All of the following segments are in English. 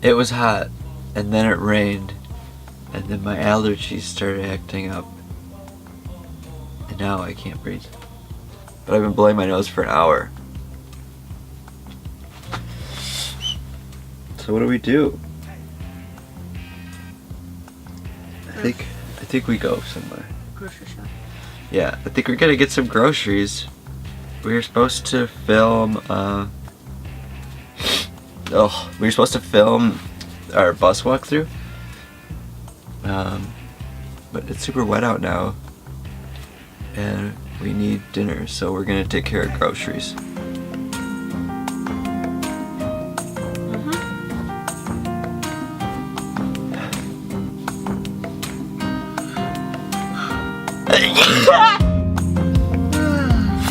It was hot, and then it rained, and then my allergies started acting up, and now I can't breathe. But I've been blowing my nose for an hour. So what do we do? I think we go somewhere. Grocery shop. Yeah, I think we're gonna get some groceries. We were supposed to film, we were supposed to film our bus walkthrough. But it's super wet out now. And we need dinner, so we're gonna take care of groceries.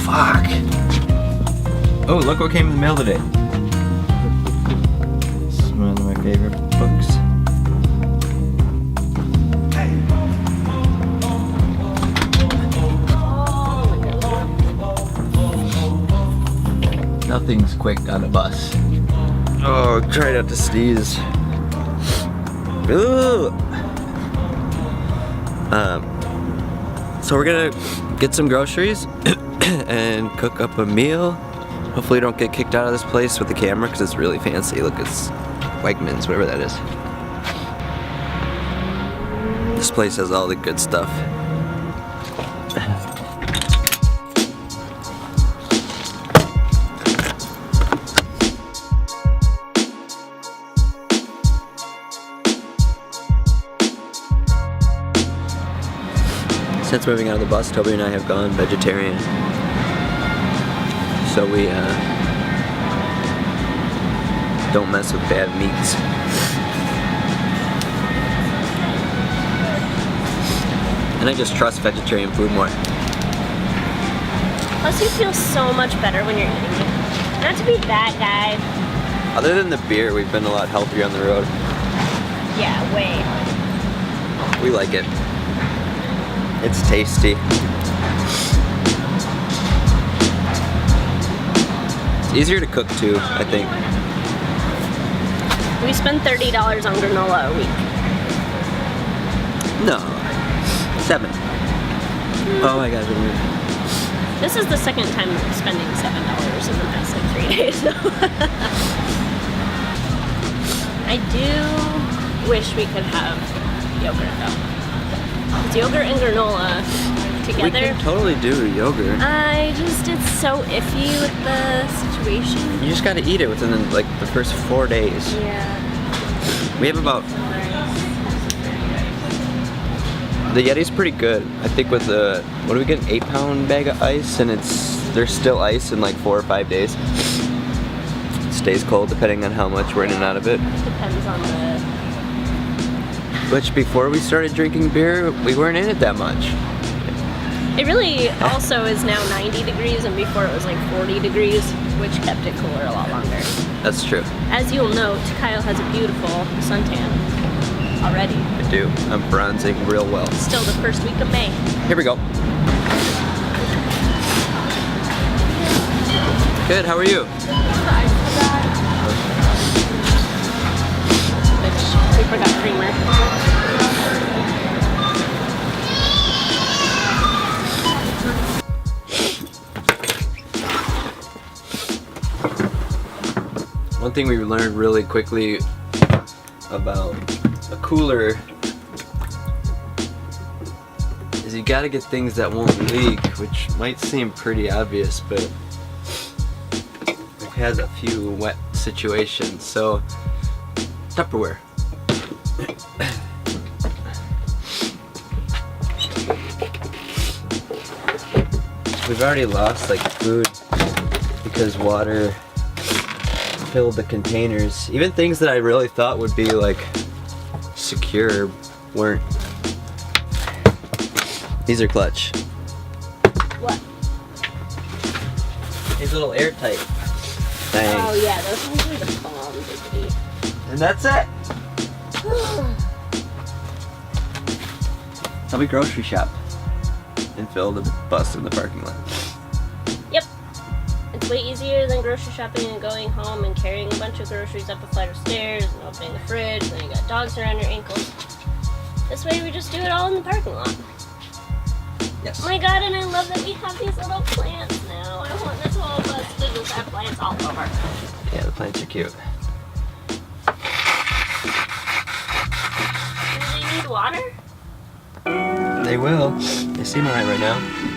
Fuck. Oh, look what came in the mail today. This is one of my favorite books. Nothing's quick on a bus. Oh, try not to sneeze. Ooh. So we're gonna get some groceries and cook up a meal. Hopefully we don't get kicked out of this place with the camera because it's really fancy. Look, it's Wegmans, whatever that is. This place has all the good stuff. Since moving out of the bus, Toby and I have gone vegetarian. So we don't mess with bad meats. And I just trust vegetarian food more. Plus you feel so much better when you're eating it. Not to be that guy. Other than the beer, we've been a lot healthier on the road. Yeah, way. We like it. It's tasty. It's easier to cook too, I think. We spend $30 on granola a week. No. 7. Oh my god. This is the second time I'm spending $7 in the past like 3 days. So. I do wish we could have yogurt though. It's yogurt and granola together. We can totally do yogurt. It's so iffy with the situation. You just gotta eat it within like the first 4 days. Yeah. We have about... The Yeti's pretty good. I think with the... What do we get? An 8-pound bag of ice, and there's still ice in like 4 or 5 days. It stays cold depending on how much we're in and out of it. Depends on the... Which before we started drinking beer, we weren't in it that much. It really also is now 90 degrees, and before it was like 40 degrees, which kept it cooler a lot longer. That's true. As you'll note, Kyle has a beautiful suntan already. I do. I'm bronzing real well. Still the first week of May. Here we go. Good, how are you? We forgot creamer. One thing we learned really quickly about a cooler is you gotta get things that won't leak, which might seem pretty obvious, but we've had a few wet situations, so Tupperware. We've already lost like food because water filled the containers. Even things that I really thought would be like secure weren't. These are clutch. What? These little airtight things. Oh yeah, those ones are the bomb, baby. And that's it. So we grocery shop and fill the bus in the parking lot. Yep. It's way easier than grocery shopping and going home and carrying a bunch bunch of groceries up a flight of stairs and opening the fridge, and then you got dogs around your ankles. This way we just do it all in the parking lot. Yes. Oh my god, and I love that we have these little plants now. I want this whole bus to just have plants all over. Yeah, the plants are cute. Do they need water? They will. They seem alright right now.